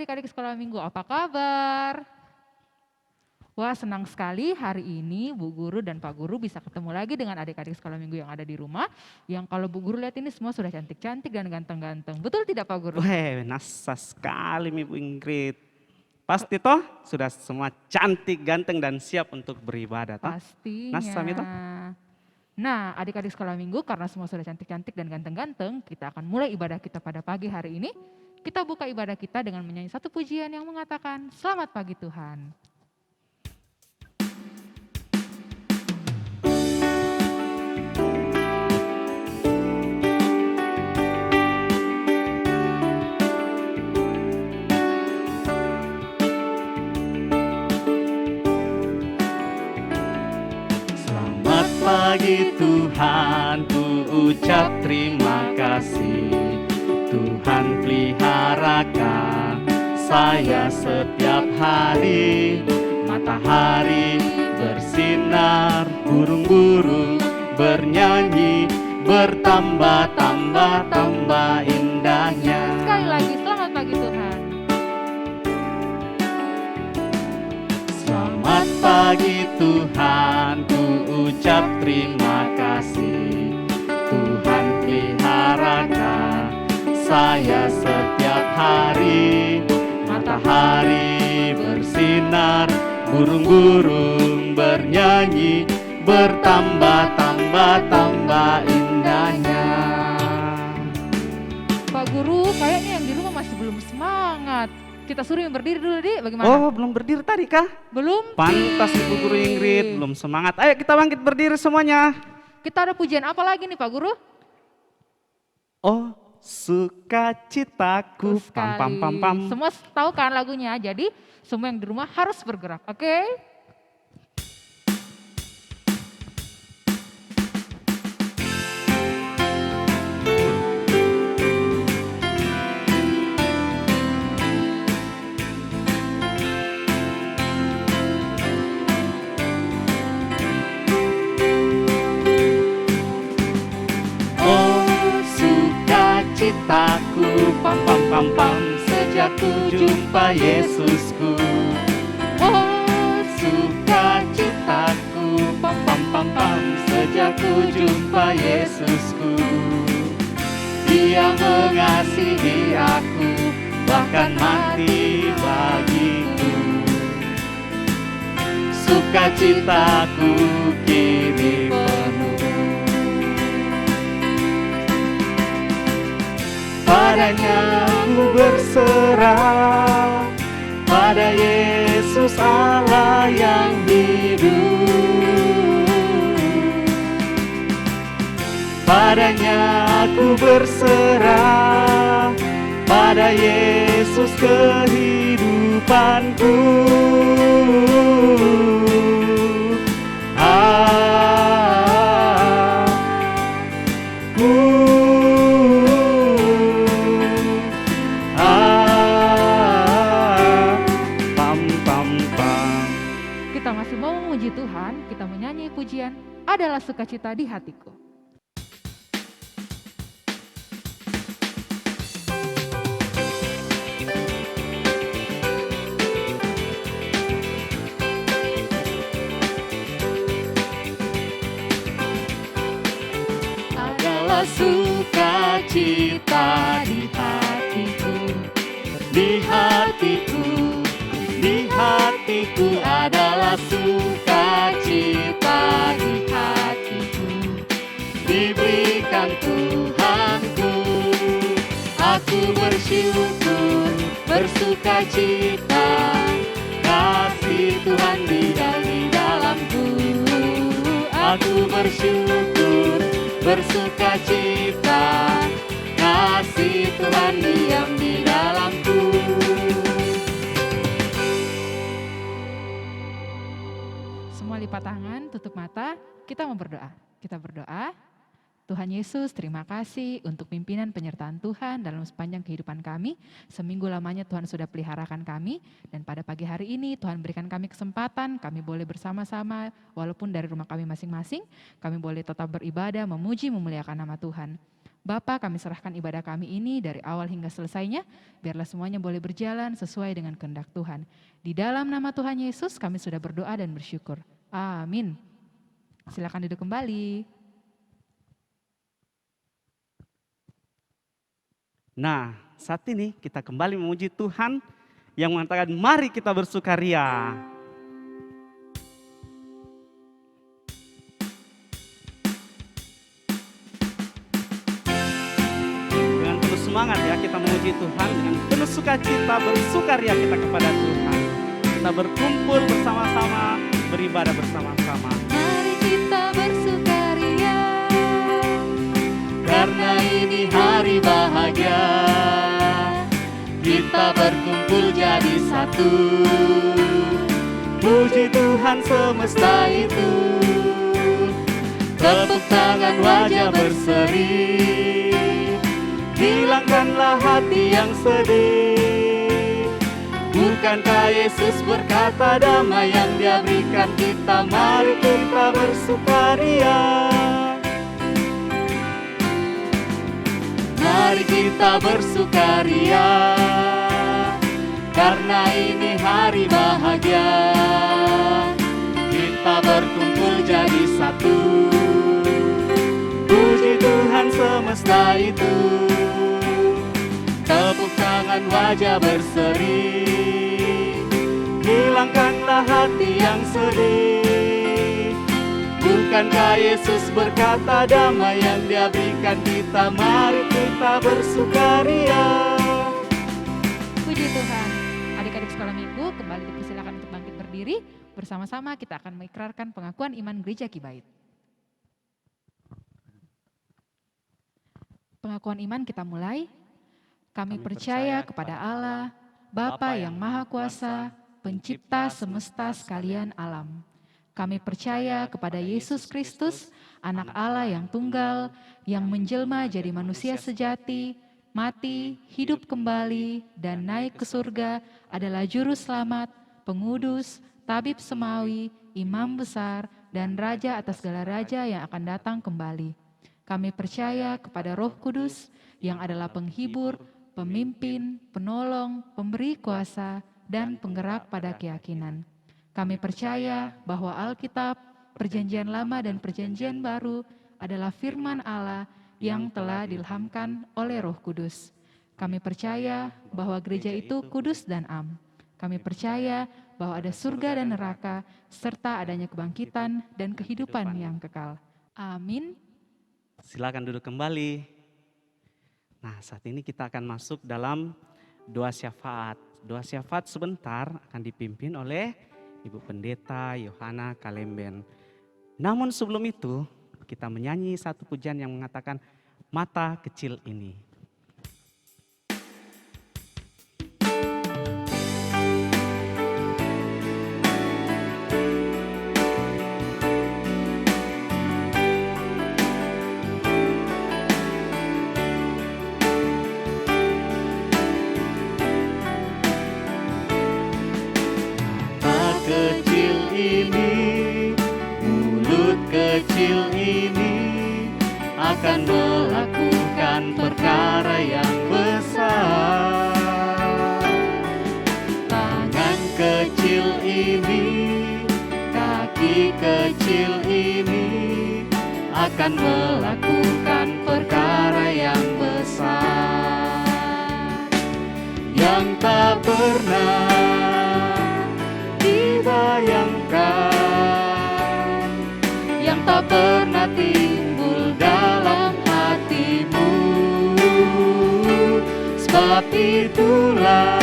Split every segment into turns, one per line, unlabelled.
adik-adik sekolah minggu, apa kabar? Wah, senang sekali hari ini Bu Guru dan Pak Guru bisa ketemu lagi dengan adik-adik sekolah minggu yang ada di rumah. Yang kalau Bu Guru lihat ini semua sudah cantik-cantik dan ganteng-ganteng. Betul tidak Pak Guru?
Weh, nasa sekali Bu Ingrid. Pasti toh sudah semua cantik, ganteng dan siap untuk beribadah toh?
Pastinya.
Nasa toh?
Nah, adik-adik sekolah minggu karena semua sudah cantik-cantik dan ganteng-ganteng, kita akan mulai ibadah kita pada pagi hari ini. Kita buka ibadah kita dengan menyanyi satu pujian yang mengatakan, Selamat pagi Tuhan.
Selamat pagi Tuhan, ku ucap terima kasih. Tuhan peliharakan saya setiap hari. Matahari bersinar, burung-burung bernyanyi, bertambah-tambah indahnya.
Sekali lagi, selamat pagi Tuhan.
Selamat pagi Tuhan, ku ucap terima kasih. Tuhan peliharakan saya setiap hari. Matahari bersinar, burung-burung bernyanyi, bertambah-tambah indahnya.
Pak Guru, kayaknya yang di rumah masih belum semangat. Kita suruh yang berdiri dulu, Dik. Bagaimana?
Oh, belum berdiri tadi kah?
Belum?
Pantas Ibu Guru Ingrid, belum semangat. Ayo kita bangkit berdiri semuanya.
Kita ada pujian apa lagi nih Pak Guru?
Oh, sukacitaku, pam pam pam pam.
Semua tahu kan lagunya, jadi semua yang di rumah harus bergerak, oke?
Citaku, pam pam pam pam, sejak ku jumpa Yesusku. Oh, sukacitaku, pam pam pam pam, sejak ku jumpa Yesusku. Dia mengasihi aku, bahkan mati bagiku. Sukacitaku kini penuh. Padanya ku berserah, pada Yesus Allah yang hidup. Padanya aku berserah, pada Yesus kehidupanku.
Tuhan, kita menyanyi pujian adalah sukacita di hatiku.
Adalah sukacita di hatiku, di hatiku, di hatiku adalah sukacita di hatiku, diberikan Tuhanku. Aku bersyukur, bersukacita, kasih Tuhan di dalamku. Aku bersyukur, bersukacita, kasih Tuhan diam di dalamku.
Semua lipat tangan, tutup mata, kita mau berdoa. Kita berdoa, Tuhan Yesus terima kasih untuk pimpinan penyertaan Tuhan dalam sepanjang kehidupan kami. Seminggu lamanya Tuhan sudah peliharakan kami dan pada pagi hari ini Tuhan berikan kami kesempatan, kami boleh bersama-sama walaupun dari rumah kami masing-masing, kami boleh tetap beribadah, memuji, memuliakan nama Tuhan. Bapa, kami serahkan ibadah kami ini dari awal hingga selesainya, biarlah semuanya boleh berjalan sesuai dengan kehendak Tuhan. Di dalam nama Tuhan Yesus kami sudah berdoa dan bersyukur. Amin. Silakan duduk kembali.
Nah, saat ini kita kembali memuji Tuhan yang mengatakan mari kita bersukaria. Dengan penuh semangat ya kita memuji Tuhan, dengan penuh sukacita bersukaria kita kepada Tuhan. Kita berkumpul bersama-sama, beribadah bersama-sama.
Mari kita bersukaria,
karena ini hari bahagia. Kita berkumpul jadi satu, puji Tuhan semesta itu. Tepuk tangan wajah berseri, hilangkanlah hati yang sedih. Bukankah Yesus berkata damai yang Dia berikan kita? Mari kita bersukaria. Mari kita bersukaria, karena ini hari bahagia. Kita berkumpul jadi satu, puji Tuhan semesta itu. Tepuk tangan wajah berseri, hilangkanlah hati yang sedih. Bukankah Yesus berkata damai yang Dia berikan kita? Mari kita bersukaria.
puji Tuhan. Adik-adik sekolah minggu kembali dipersilakan untuk bangkit berdiri. Bersama-sama kita akan mengikrarkan pengakuan iman Gereja Kibait. Pengakuan iman kita mulai. Kami percaya kepada Allah, Bapa yang Maha Kuasa, Pencipta semesta sekalian alam. Kami percaya kepada Yesus Kristus, Anak Allah yang tunggal, yang menjelma jadi manusia sejati, mati, hidup kembali, dan naik ke surga, adalah Juru Selamat, Pengudus, Tabib Semawi, Imam Besar, dan Raja atas segala raja yang akan datang kembali. Kami percaya kepada Roh Kudus, yang adalah penghibur, pemimpin, penolong, pemberi kuasa, dan penggerak pada keyakinan. Kami percaya bahwa Alkitab, Perjanjian Lama dan Perjanjian Baru adalah firman Allah yang telah diilhamkan oleh Roh Kudus. Kami percaya bahwa gereja itu kudus dan am. Kami percaya bahwa ada surga dan neraka, serta adanya kebangkitan dan kehidupan yang kekal. Amin.
Silakan duduk kembali. Nah, saat ini kita akan masuk dalam doa syafaat. Doa syafaat sebentar akan dipimpin oleh Ibu Pendeta Yohana Kalemben. Namun sebelum itu, kita menyanyi satu pujian yang mengatakan mata kecil ini.
Kecil ini akan melakukan perkara yang besar. Tangan kecil ini, kaki kecil ini akan melakukan perkara yang besar yang tak pernah dibayangkan, tak pernah timbul dalam hatimu. Sebab itulah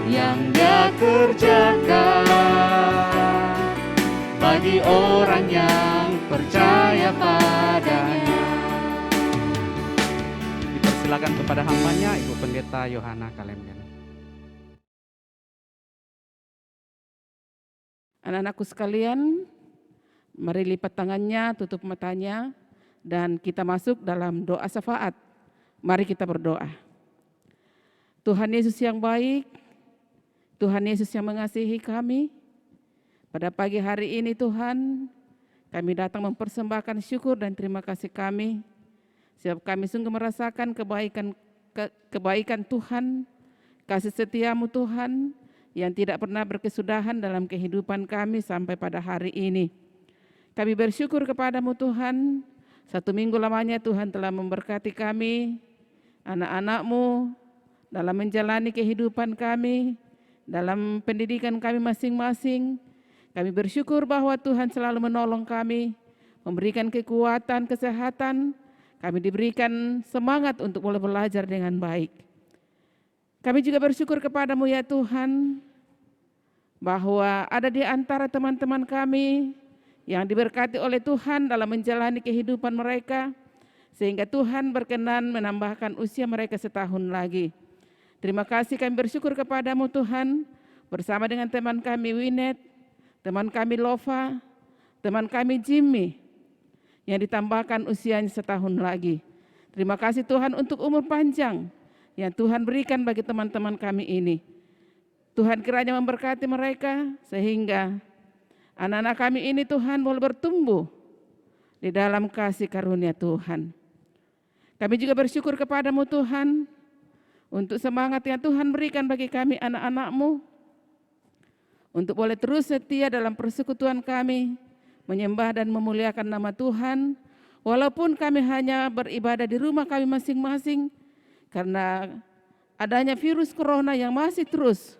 yang Dia kerjakan bagi orang yang percaya padanya.
Dipersilakan kepada hambanya Ibu Pendeta Yohana Kalemben.
Anak-anakku sekalian, mari lipat tangannya, tutup matanya, dan kita masuk dalam doa syafaat. Mari kita berdoa. Tuhan Yesus yang baik, Tuhan Yesus yang mengasihi kami, pada pagi hari ini Tuhan, kami datang mempersembahkan syukur dan terima kasih kami Sebab kami sungguh merasakan kebaikan Tuhan, kasih setiamu Tuhan, yang tidak pernah berkesudahan dalam kehidupan kami sampai pada hari ini. Kami bersyukur kepadamu Tuhan, 1 minggu lamanya Tuhan telah memberkati kami, anak-anak-Mu, dalam menjalani kehidupan kami, dalam pendidikan kami masing-masing. Kami bersyukur bahwa Tuhan selalu menolong kami, memberikan kekuatan, kesehatan. Kami diberikan semangat untuk boleh belajar dengan baik. Kami juga bersyukur kepadamu ya Tuhan, bahwa ada di antara teman-teman kami yang diberkati oleh Tuhan dalam menjalani kehidupan mereka, sehingga Tuhan berkenan menambahkan usia mereka 1 tahun lagi. Terima kasih, kami bersyukur kepadamu Tuhan, bersama dengan teman kami Winet, teman kami Lova, teman kami Jimmy, yang ditambahkan usianya 1 tahun lagi. Terima kasih Tuhan untuk umur panjang yang Tuhan berikan bagi teman-teman kami ini. Tuhan kiranya memberkati mereka sehingga anak-anak kami ini Tuhan boleh bertumbuh di dalam kasih karunia Tuhan. Kami juga bersyukur kepadamu Tuhan untuk semangat yang Tuhan berikan bagi kami anak-anak-Mu, untuk boleh terus setia dalam persekutuan kami, menyembah dan memuliakan nama Tuhan, walaupun kami hanya beribadah di rumah kami masing-masing, karena adanya virus corona yang masih terus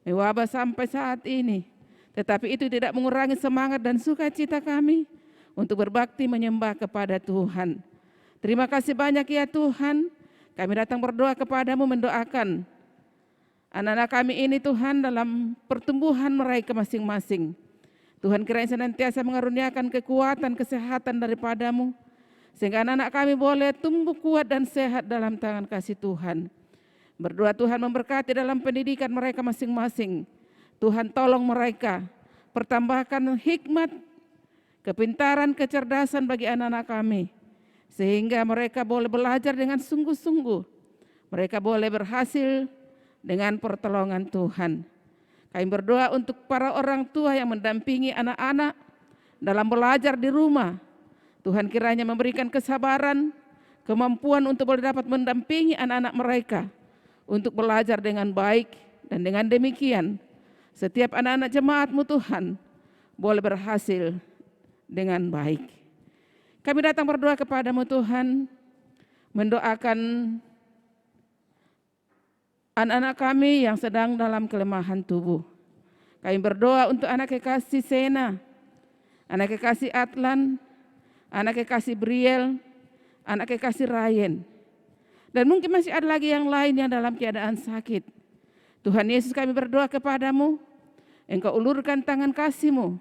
mewabah sampai saat ini. Tetapi itu tidak mengurangi semangat dan sukacita kami untuk berbakti menyembah kepada Tuhan. Terima kasih banyak ya Tuhan, kami datang berdoa kepadamu, mendoakan anak-anak kami ini Tuhan dalam pertumbuhan mereka masing-masing. Tuhan kiranya senantiasa mengaruniakan kekuatan, kesehatan daripadamu, sehingga anak-anak kami boleh tumbuh kuat dan sehat dalam tangan kasih Tuhan. Berdoa Tuhan memberkati dalam pendidikan mereka masing-masing. Tuhan tolong mereka, pertambahkan hikmat, kepintaran, kecerdasan bagi anak-anak kami, sehingga mereka boleh belajar dengan sungguh-sungguh. Mereka boleh berhasil dengan pertolongan Tuhan. Kami berdoa untuk para orang tua yang mendampingi anak-anak dalam belajar di rumah. Tuhan kiranya memberikan kesabaran, kemampuan untuk boleh dapat mendampingi anak-anak mereka untuk belajar dengan baik, dan dengan demikian setiap anak-anak jemaat-Mu Tuhan boleh berhasil dengan baik. Kami datang berdoa kepadamu Tuhan, mendoakan anak-anak kami yang sedang dalam kelemahan tubuh. Kami berdoa untuk anak kekasih Sena, anak kekasih Atlan, anak kekasih Briel, anak kekasih Ryan. Dan mungkin masih ada lagi yang lain yang dalam keadaan sakit. Tuhan Yesus, kami berdoa kepadamu, Engkau ulurkan tangan kasih-Mu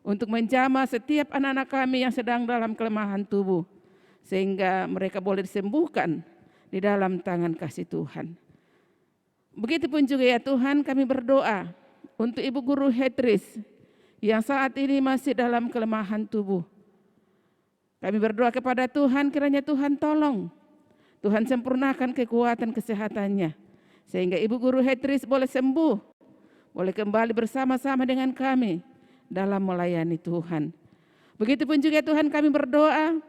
untuk menjamah setiap anak-anak kami yang sedang dalam kelemahan tubuh, sehingga mereka boleh disembuhkan di dalam tangan kasih Tuhan. Begitupun juga ya Tuhan, kami berdoa untuk Ibu Guru Hetris yang saat ini masih dalam kelemahan tubuh. Kami berdoa kepada Tuhan, kiranya Tuhan tolong, Tuhan sempurnakan kekuatan kesehatannya, sehingga Ibu Guru Hetris boleh sembuh, boleh kembali bersama-sama dengan kami dalam melayani Tuhan. Begitupun juga Tuhan, kami berdoa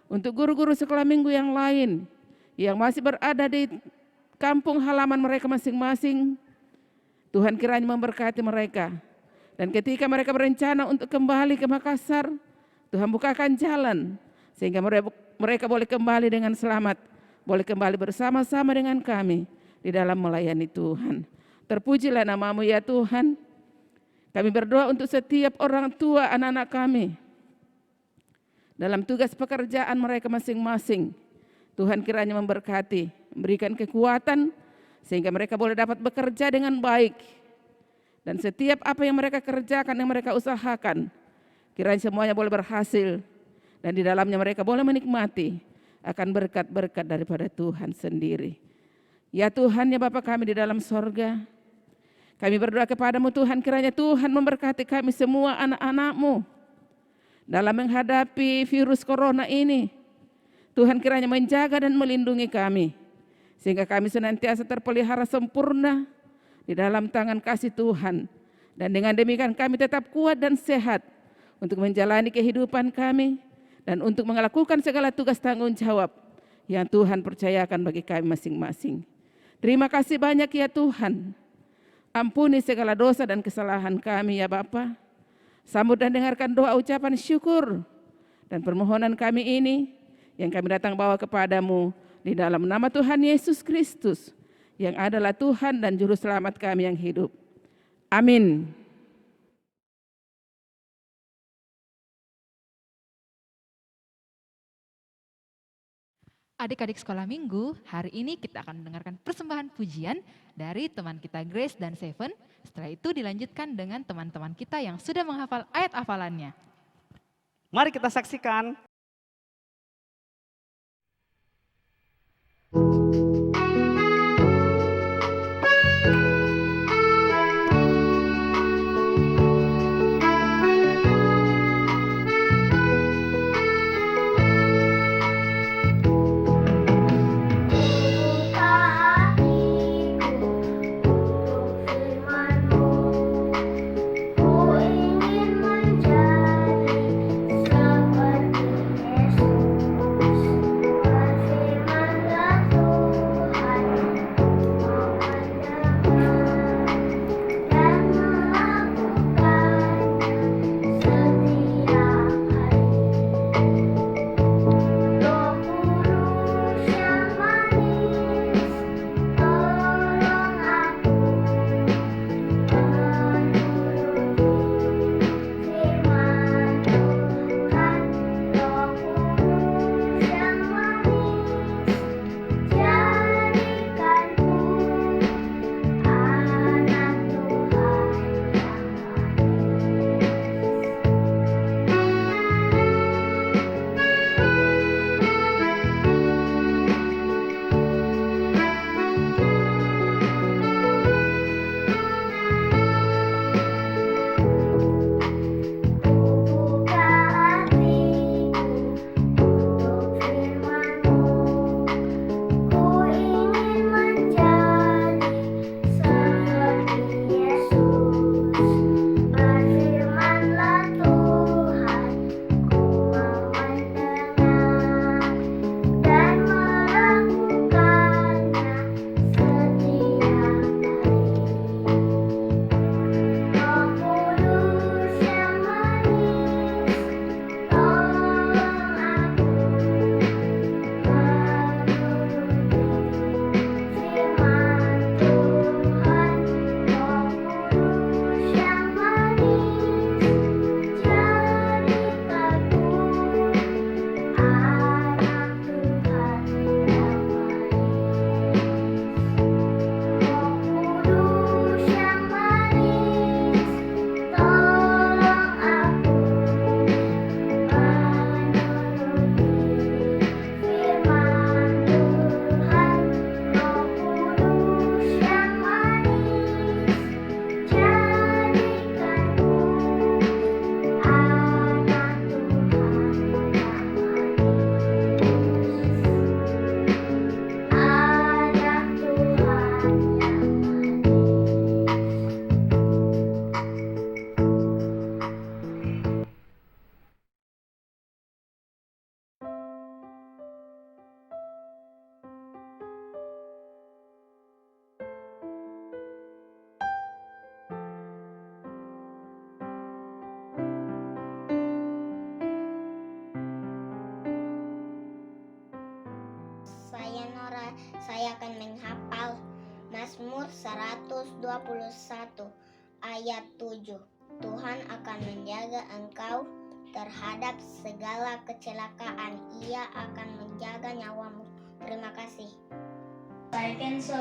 untuk guru-guru sekolah minggu yang lain yang masih berada di kampung halaman mereka masing-masing. Tuhan kiranya memberkati mereka. Dan ketika mereka berencana untuk kembali ke Makassar, Tuhan bukakan jalan sehingga mereka boleh kembali dengan selamat, boleh kembali bersama-sama dengan kami di dalam melayani Tuhan. Terpujilah nama-Mu ya Tuhan. Kami berdoa untuk setiap orang tua anak-anak kami dalam tugas pekerjaan mereka masing-masing. Tuhan kiranya memberkati, memberikan kekuatan sehingga mereka boleh dapat bekerja dengan baik. Dan setiap apa yang mereka kerjakan, yang mereka usahakan, kiranya semuanya boleh berhasil. Dan di dalamnya mereka boleh menikmati akan berkat-berkat daripada Tuhan sendiri. Ya Tuhan, ya Bapa kami di dalam sorga, kami berdoa kepadamu Tuhan, kiranya Tuhan memberkati kami semua anak-anak-Mu dalam menghadapi virus corona ini. Tuhan kiranya menjaga dan melindungi kami, sehingga kami senantiasa terpelihara sempurna di dalam tangan kasih Tuhan. Dan dengan demikian kami tetap kuat dan sehat untuk menjalani kehidupan kami dan untuk melakukan segala tugas tanggung jawab yang Tuhan percayakan bagi kami masing-masing. Terima kasih banyak ya Tuhan. Ampuni segala dosa dan kesalahan kami ya Bapa. Sambut dan dengarkan doa ucapan syukur dan permohonan kami ini yang kami datang bawa kepadamu di dalam nama Tuhan Yesus Kristus yang adalah Tuhan dan Juru Selamat kami yang hidup. Amin.
Adik-adik sekolah minggu, hari ini kita akan mendengarkan persembahan pujian dari teman kita Grace dan Seven. Setelah itu dilanjutkan dengan teman-teman kita yang sudah menghafal ayat hafalannya.
Mari kita saksikan.
Saya akan menghafal Mazmur 121 ayat 7. Tuhan akan menjaga engkau terhadap segala kecelakaan. Ia akan menjaga nyawamu. Terima kasih.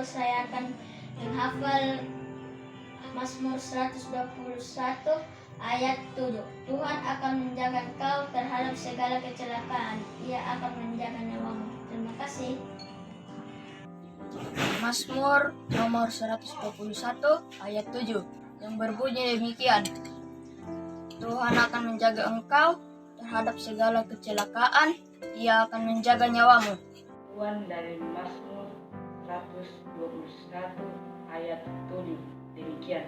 Saya akan menghafal Mazmur 121 ayat 7. Tuhan akan menjaga engkau terhadap segala kecelakaan. Ia akan menjaga nyawamu. Terima kasih.
Mazmur nomor 121 ayat 7 yang berbunyi demikian. Tuhan akan menjaga engkau terhadap segala kecelakaan. Ia akan menjaga nyawamu.
Tuhan dari Mazmur 121 ayat 7 demikian.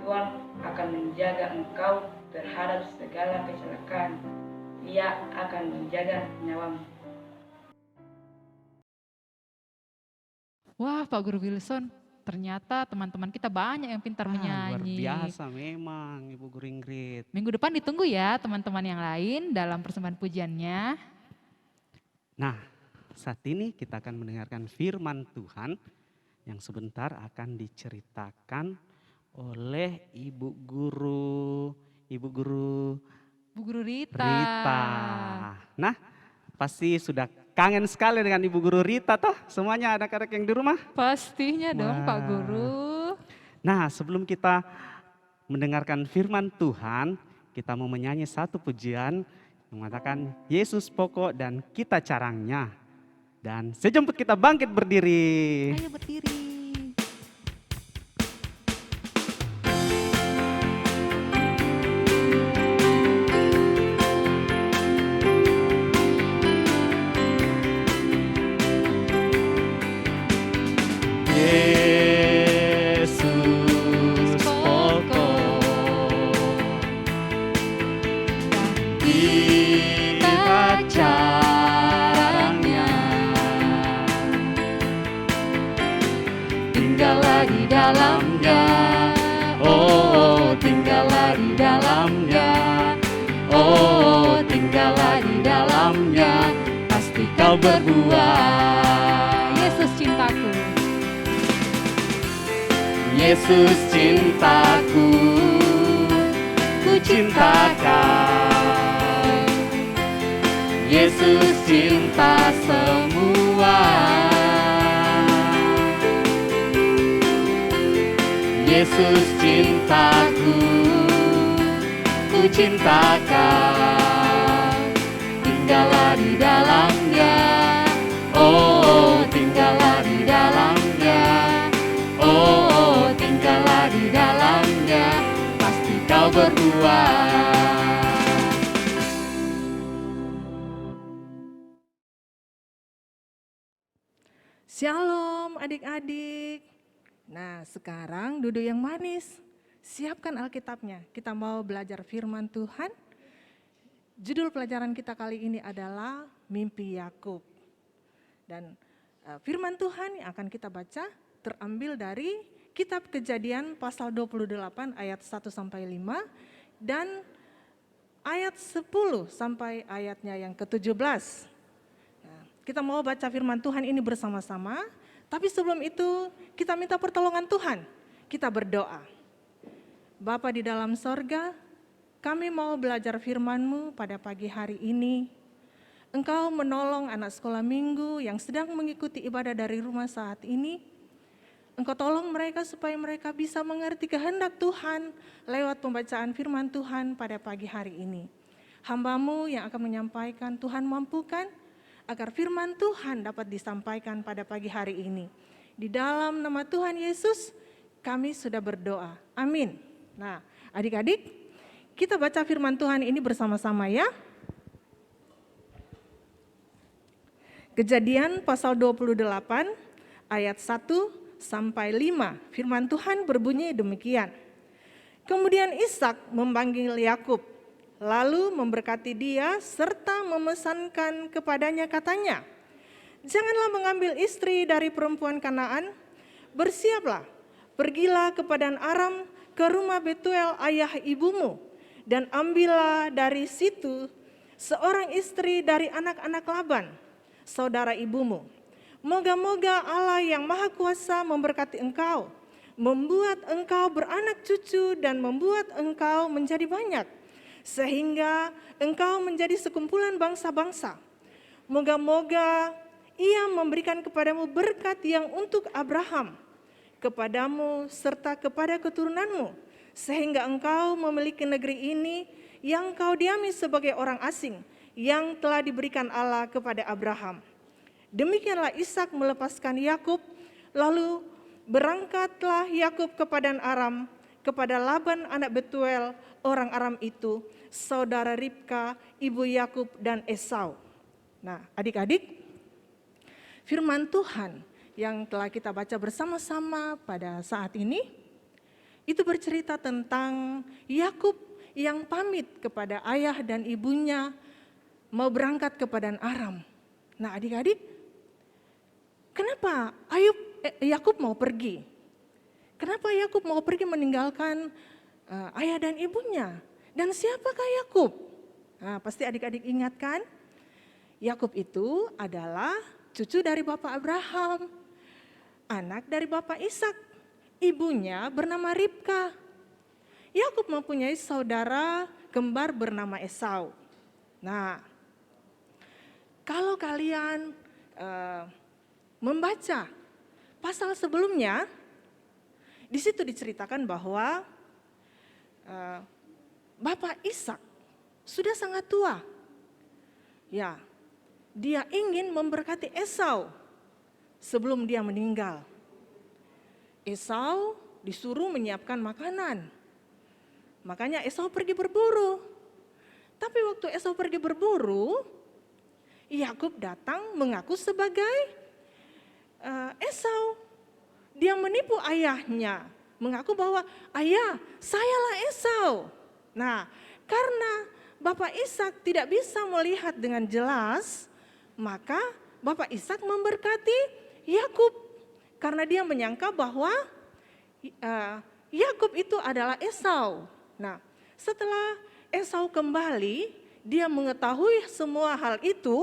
Tuhan akan menjaga engkau terhadap segala kecelakaan. Ia akan menjaga nyawamu.
Wah, Pak Guru Wilson, ternyata teman-teman kita banyak yang pintar
Luar
menyanyi.
biasa memang Ibu Guru Ingrid.
Minggu depan ditunggu ya teman-teman yang lain dalam persembahan pujiannya.
Nah, saat ini kita akan mendengarkan firman Tuhan yang sebentar akan diceritakan oleh Ibu Guru
Bu Guru Rita.
Rita. Nah, pasti sudah kangen sekali dengan Ibu Guru Rita toh semuanya anak-anak yang di rumah.
Pastinya dong Pak
Wah.
Guru.
Nah, sebelum kita mendengarkan firman Tuhan, kita mau menyanyi satu pujian yang mengatakan Yesus pokok dan kita carangnya. Dan sejemput kita bangkit berdiri.
Ayo berdiri.
Yesus pokok kita caranya, tinggallah di dalamnya, oh tinggallah di dalamnya, oh tinggallah di dalamnya, pasti kau berbuah.
Yesus cintaku.
Yesus cintaku, ku cinta kau. Yesus cinta semua. Yesus cintaku, ku cinta kau. Tinggallah di dalamnya, oh tinggallah di dalamnya, oh tinggallah di dalamnya, pasti kau berbuah.
Shalom adik-adik. Nah sekarang duduk yang manis. Siapkan Alkitabnya. Kita mau belajar firman Tuhan. Judul pelajaran kita kali ini adalah Mimpi Yakub. Dan firman Tuhan yang akan kita baca terambil dari Kitab Kejadian pasal 28 ayat 1 sampai 5 dan ayat 10 sampai ayatnya yang ke-17. Kita mau baca firman Tuhan ini bersama-sama, tapi sebelum itu kita minta pertolongan Tuhan. Kita berdoa. Bapa di dalam sorga, kami mau belajar firman-Mu pada pagi hari ini. Engkau menolong anak sekolah minggu yang sedang mengikuti ibadah dari rumah saat ini. Engkau tolong mereka supaya mereka bisa mengerti kehendak Tuhan lewat pembacaan firman Tuhan pada pagi hari ini. Hamba-Mu yang akan menyampaikan, Tuhan mampukan agar firman Tuhan dapat disampaikan pada pagi hari ini. Di dalam nama Tuhan Yesus, kami sudah berdoa. Amin. Nah, adik-adik, kita baca firman Tuhan ini bersama-sama ya. Kejadian pasal 28 ayat 1 sampai 5. Firman Tuhan berbunyi demikian. Kemudian Ishak memanggil Yakub, lalu memberkati dia serta memesankan kepadanya katanya, janganlah mengambil istri dari perempuan Kanaan, bersiaplah, pergilah ke Padan Aram ke rumah Betuel ayah ibumu, dan ambillah dari situ seorang istri dari anak-anak Laban, saudara ibumu. Moga-moga Allah yang Maha Kuasa memberkati engkau, membuat engkau beranak cucu dan membuat engkau menjadi banyak, sehingga engkau menjadi sekumpulan bangsa-bangsa. Moga-moga Ia memberikan kepadamu berkat yang untuk Abraham, kepadamu serta kepada keturunanmu, sehingga engkau memiliki negeri ini yang kau diami sebagai orang asing, yang telah diberikan Allah kepada Abraham. Demikianlah Ishak melepaskan Yakub, lalu berangkatlah Yakub ke Padan Aram, kepada Laban anak Betuel, orang Aram itu, saudara Ribka, ibu Yakub dan Esau. Nah, adik-adik, firman Tuhan yang telah kita baca bersama-sama pada saat ini, itu bercerita tentang Yakub yang pamit kepada ayah dan ibunya mau berangkat ke Padan Aram. Nah, adik-adik, kenapa Yakub mau pergi. Kenapa Yakub mau pergi meninggalkan ayah dan ibunya? Dan siapakah Yakub? Nah, pasti adik-adik ingat kan? Yakub itu adalah cucu dari Bapak Abraham, anak dari Bapak Ishak. Ibunya bernama Ribka. Yakub mempunyai saudara kembar bernama Esau. Nah, kalau kalian membaca pasal sebelumnya, di situ diceritakan bahwa Bapak Ishak sudah sangat tua. Ya, dia ingin memberkati Esau sebelum dia meninggal. Esau disuruh menyiapkan makanan. Makanya Esau pergi berburu. Tapi waktu Esau pergi berburu, Yakub datang mengaku sebagai Esau. Dia menipu ayahnya, mengaku bahwa ayah, sayalah Esau. Nah, karena Bapak Ishak tidak bisa melihat dengan jelas, maka Bapak Ishak memberkati Yakub karena dia menyangka bahwa Yakub itu adalah Esau. Nah, setelah Esau kembali, dia mengetahui semua hal itu,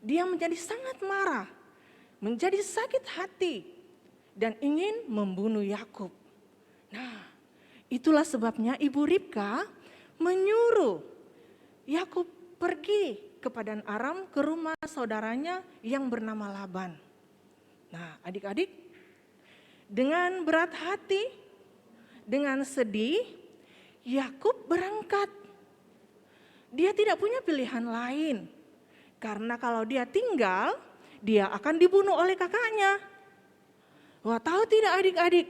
dia menjadi sangat marah, menjadi sakit hati, dan ingin membunuh Yakub. Nah, itulah sebabnya Ibu Ribka menyuruh Yakub pergi ke Padan Aram ke rumah saudaranya yang bernama Laban. Nah, adik-adik, dengan berat hati, dengan sedih, Yakub berangkat. Dia tidak punya pilihan lain, karena kalau dia tinggal, dia akan dibunuh oleh kakaknya. Wah, tahu tidak adik-adik,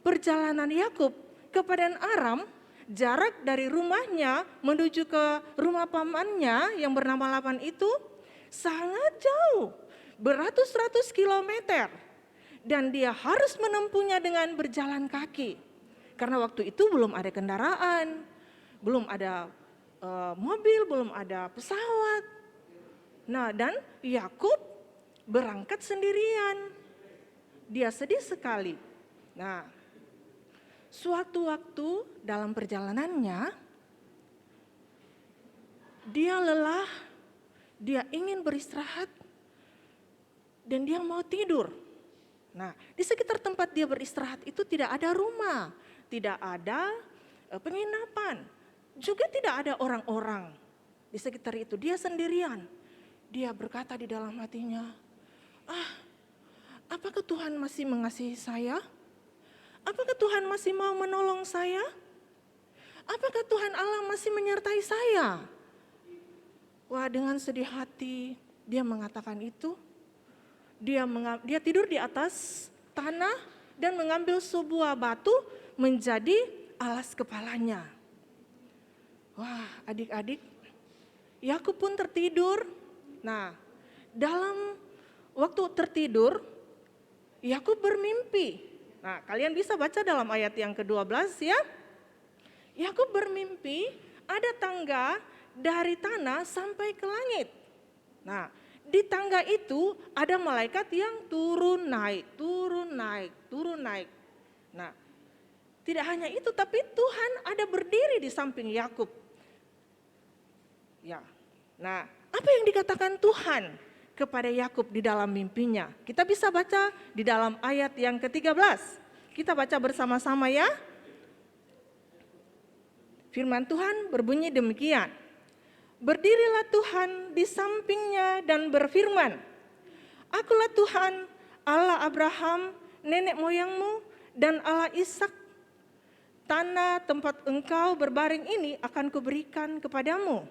perjalanan Yakub ke Padan Aram, jarak dari rumahnya menuju ke rumah pamannya yang bernama Laban itu sangat jauh, beratus-ratus kilometer. Dan dia harus menempuhnya dengan berjalan kaki. Karena waktu itu belum ada kendaraan, belum ada mobil, belum ada pesawat. Nah, dan Yakub berangkat sendirian. Dia sedih sekali. Nah, suatu waktu dalam perjalanannya, dia lelah, dia ingin beristirahat, dan dia mau tidur. Nah, di sekitar tempat dia beristirahat itu tidak ada rumah, tidak ada penginapan, juga tidak ada orang-orang di sekitar itu. Dia sendirian. Dia berkata di dalam hatinya, apakah Tuhan masih mengasihi saya? Apakah Tuhan masih mau menolong saya? Apakah Tuhan Allah masih menyertai saya? Wah, dengan sedih hati dia mengatakan itu. Dia tidur di atas tanah dan mengambil sebuah batu menjadi alas kepalanya. Wah, adik-adik, Yakub pun tertidur. Nah, dalam waktu tertidur, Yakub bermimpi. Nah, kalian bisa baca dalam ayat yang ke-12 ya. Yakub bermimpi ada tangga dari tanah sampai ke langit. Nah, di tangga itu ada malaikat yang turun naik, turun naik, turun naik. Nah, tidak hanya itu, tapi Tuhan ada berdiri di samping Yakub. Ya. Nah, apa yang dikatakan Tuhan kepada Yakub di dalam mimpinya? Kita bisa baca di dalam ayat yang ke-13. Kita baca bersama-sama ya. Firman Tuhan berbunyi demikian. Berdirilah Tuhan di sampingnya dan berfirman, Akulah Tuhan, Allah Abraham, nenek moyangmu, dan Allah Ishak. Tanah tempat engkau berbaring ini akan kuberikan kepadamu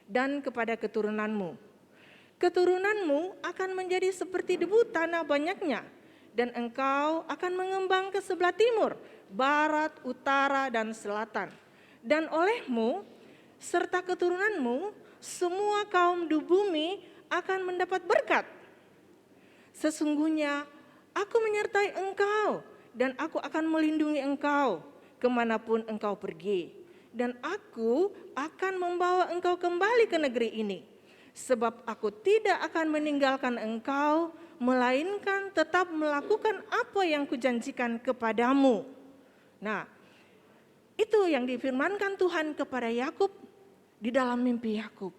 dan kepada keturunanmu. Keturunanmu akan menjadi seperti debu tanah banyaknya, dan engkau akan mengembang ke sebelah timur, barat, utara, dan selatan. Dan olehmu serta keturunanmu, semua kaum di bumi akan mendapat berkat. Sesungguhnya aku menyertai engkau, dan aku akan melindungi engkau kemanapun engkau pergi. Dan aku akan membawa engkau kembali ke negeri ini, sebab aku tidak akan meninggalkan engkau melainkan tetap melakukan apa yang kujanjikan kepadamu. Nah, itu yang difirmankan Tuhan kepada Yakub di dalam mimpi Yakub.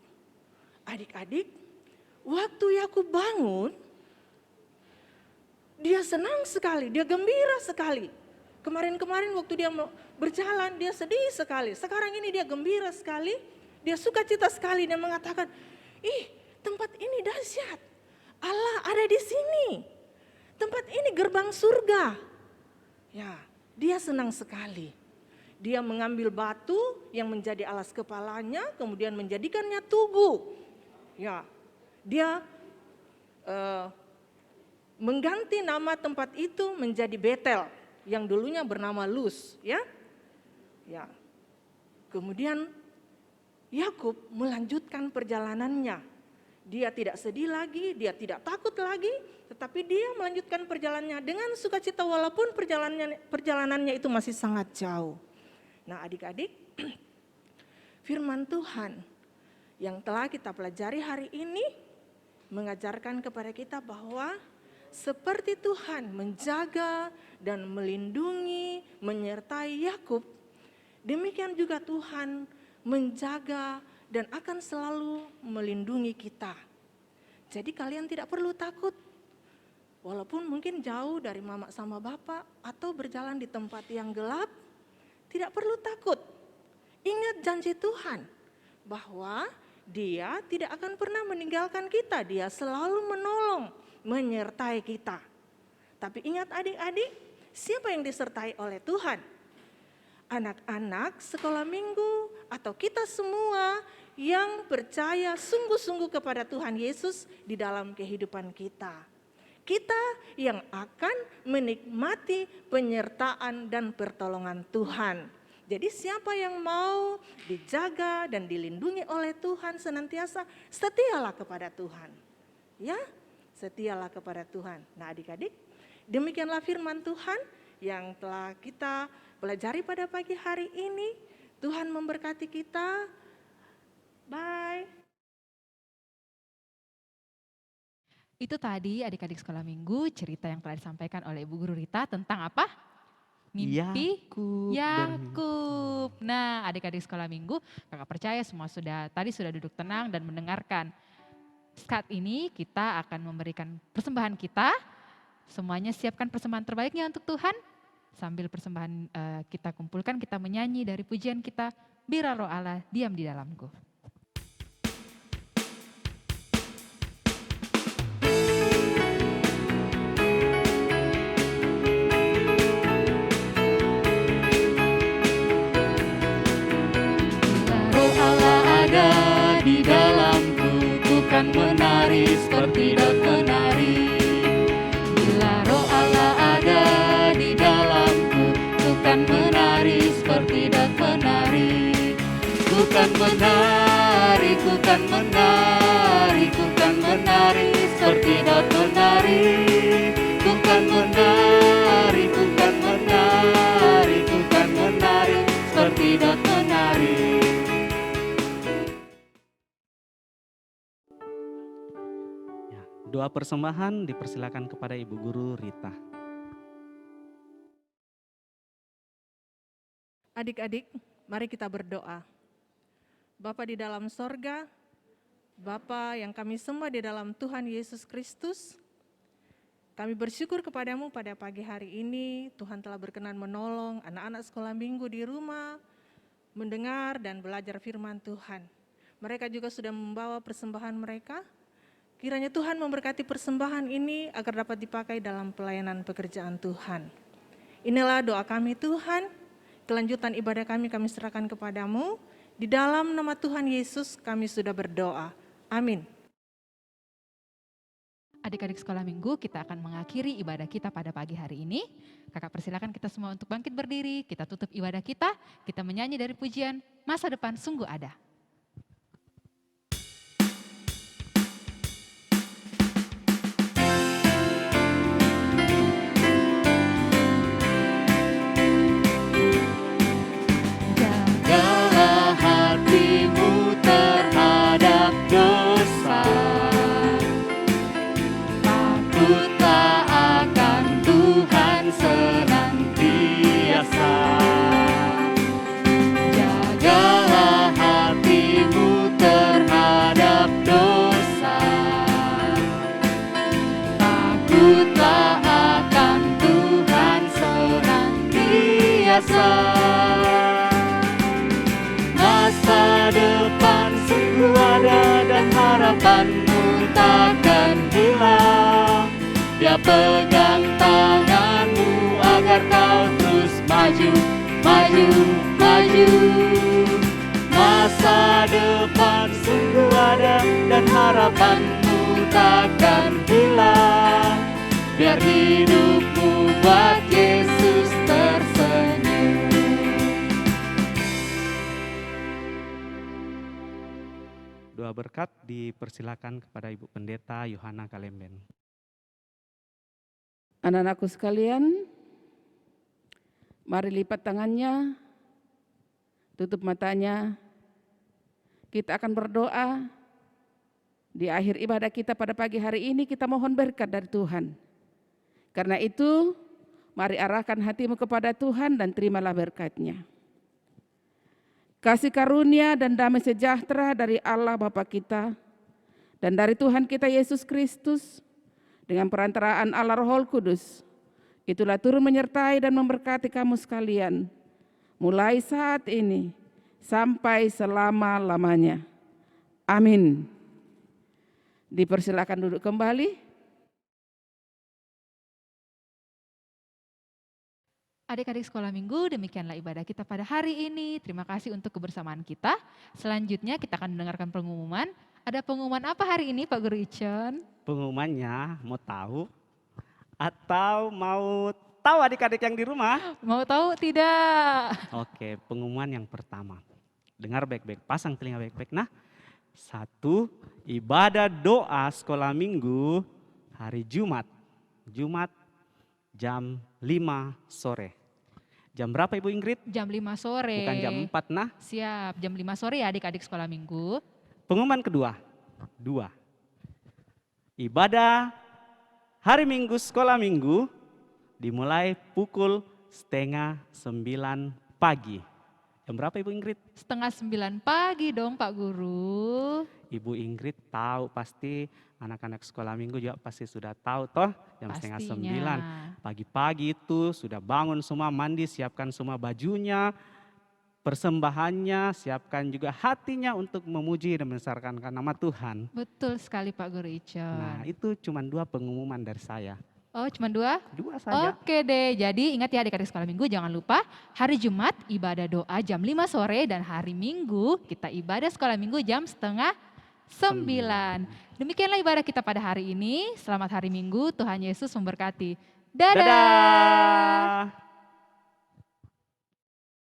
Adik-adik, waktu Yakub bangun, dia senang sekali, dia gembira sekali. Kemarin-kemarin waktu dia berjalan, dia sedih sekali. Sekarang ini dia gembira sekali, dia sukacita sekali. Dia mengatakan, ih, tempat ini dahsyat. Allah ada di sini. Tempat ini gerbang surga. Ya, dia senang sekali. Dia mengambil batu yang menjadi alas kepalanya, kemudian menjadikannya tugu. Ya, dia mengganti nama tempat itu menjadi Betel, yang dulunya bernama Luz, ya. Ya. Kemudian Yakub melanjutkan perjalanannya. Dia tidak sedih lagi, dia tidak takut lagi, tetapi dia melanjutkan perjalanannya dengan sukacita walaupun perjalanannya itu masih sangat jauh. Nah, adik-adik, firman Tuhan yang telah kita pelajari hari ini mengajarkan kepada kita bahwa seperti Tuhan menjaga dan melindungi, menyertai Yakub, demikian juga Tuhan menjaga dan akan selalu melindungi kita. Jadi kalian tidak perlu takut, walaupun mungkin jauh dari mama sama bapak atau berjalan di tempat yang gelap, tidak perlu takut. Ingat janji Tuhan bahwa Dia tidak akan pernah meninggalkan kita, Dia selalu menolong, menyertai kita. Tapi ingat adik-adik, siapa yang disertai oleh Tuhan? Anak-anak sekolah minggu atau kita semua yang percaya sungguh-sungguh kepada Tuhan Yesus di dalam kehidupan kita. Kita yang akan menikmati penyertaan dan pertolongan Tuhan. Jadi siapa yang mau dijaga dan dilindungi oleh Tuhan senantiasa, setialah kepada Tuhan. Ya, setialah kepada Tuhan. Nah, adik-adik, demikianlah firman Tuhan yang telah kita pelajari pada pagi hari ini. Tuhan memberkati kita. Bye.
Itu tadi adik-adik sekolah minggu cerita yang telah disampaikan oleh Ibu Guru Rita tentang apa? Mimpi Yakub. Nah, adik-adik sekolah minggu, kakak percaya semua tadi sudah duduk tenang dan mendengarkan. Saat ini kita akan memberikan persembahan kita. Semuanya siapkan persembahan terbaiknya untuk Tuhan. Sambil persembahan kita kumpulkan, kita menyanyi dari pujian kita, Biar Roh Allah diam di dalamku.
Di dalamku, bukan menari seperti dot menari. Bila Roh Allah ada di dalamku, bukan menari seperti dot menari. Bukan menari, bukan menari, bukan menari seperti dot menari. Bukan menari, bukan menari, bukan menari seperti dot menari.
Doa persembahan dipersilakan kepada Ibu Guru Rita.
Adik-adik, mari kita berdoa. Bapa di dalam sorga, Bapa yang kami sembah di dalam Tuhan Yesus Kristus, kami bersyukur kepadamu pada pagi hari ini. Tuhan telah berkenan menolong anak-anak sekolah minggu di rumah, mendengar dan belajar firman Tuhan. Mereka juga sudah membawa persembahan mereka. Kiranya Tuhan memberkati persembahan ini agar dapat dipakai dalam pelayanan pekerjaan Tuhan. Inilah doa kami Tuhan, kelanjutan ibadah kami serahkan kepadamu. Di dalam nama Tuhan Yesus kami sudah berdoa. Amin.
Adik-adik sekolah minggu, kita akan mengakhiri ibadah kita pada pagi hari ini. Kakak persilakan kita semua untuk bangkit berdiri, kita tutup ibadah kita menyanyi dari pujian Masa Depan Sungguh Ada.
Takut biasa. Masa depan sungguh ada dan harapanmu takkan hilang. Dia pegang tanganmu agar kau terus maju, maju, maju. Masa depan sungguh ada dan harapanmu takkan hilang. Biar hidupmu buat Yesus tersenyum.
Doa berkat dipersilakan kepada Ibu Pendeta Yohana Kalemben.
Anak-anakku sekalian, mari lipat tangannya, tutup matanya. Kita akan berdoa. Di akhir ibadah kita pada pagi hari ini kita mohon berkat dari Tuhan. Karena itu, mari arahkan hatimu kepada Tuhan dan terimalah berkat-Nya. Kasih karunia dan damai sejahtera dari Allah Bapa kita dan dari Tuhan kita Yesus Kristus dengan perantaraan Allah Roh Kudus, itulah turun menyertai dan memberkati kamu sekalian, mulai saat ini sampai selama-lamanya. Amin. Dipersilakan duduk kembali.
Adik-adik sekolah minggu, demikianlah ibadah kita pada hari ini. Terima kasih untuk kebersamaan kita. Selanjutnya kita akan mendengarkan pengumuman. Ada pengumuman apa hari ini Pak Guru Icon?
Pengumumannya mau tahu atau mau tahu adik-adik yang di rumah?
Mau tahu tidak?
Oke, pengumuman yang pertama. Dengar baik-baik, pasang telinga baik-baik. Nah, 1, ibadah doa sekolah minggu hari Jumat. Jumat jam 5 sore. Jam berapa Ibu Ingrid?
Jam 5 sore.
Bukan jam 4 nah.
Siap, jam 5 sore ya adik-adik sekolah minggu.
Pengumuman kedua. 2. Ibadah hari Minggu sekolah minggu dimulai pukul 8:30 pagi. Jam berapa Ibu Ingrid?
8:30 pagi dong Pak Guru.
Ibu Ingrid tahu pasti, anak-anak sekolah minggu juga pasti sudah tahu toh, jam 8:30. Pagi-pagi itu sudah bangun semua, mandi, siapkan semua bajunya, persembahannya, siapkan juga hatinya untuk memuji dan membesarkan nama Tuhan.
Betul sekali Pak Guru Icon.
Nah, itu cuma 2 pengumuman dari saya.
Oh, cuma 2?
2 saja.
Oke deh, jadi ingat ya adik-adik sekolah minggu, jangan lupa hari Jumat ibadah doa jam 5 sore dan hari Minggu kita ibadah sekolah minggu jam 8:30. Demikianlah ibadah kita pada hari ini. Selamat hari Minggu, Tuhan Yesus memberkati. Dadah.
Dadah.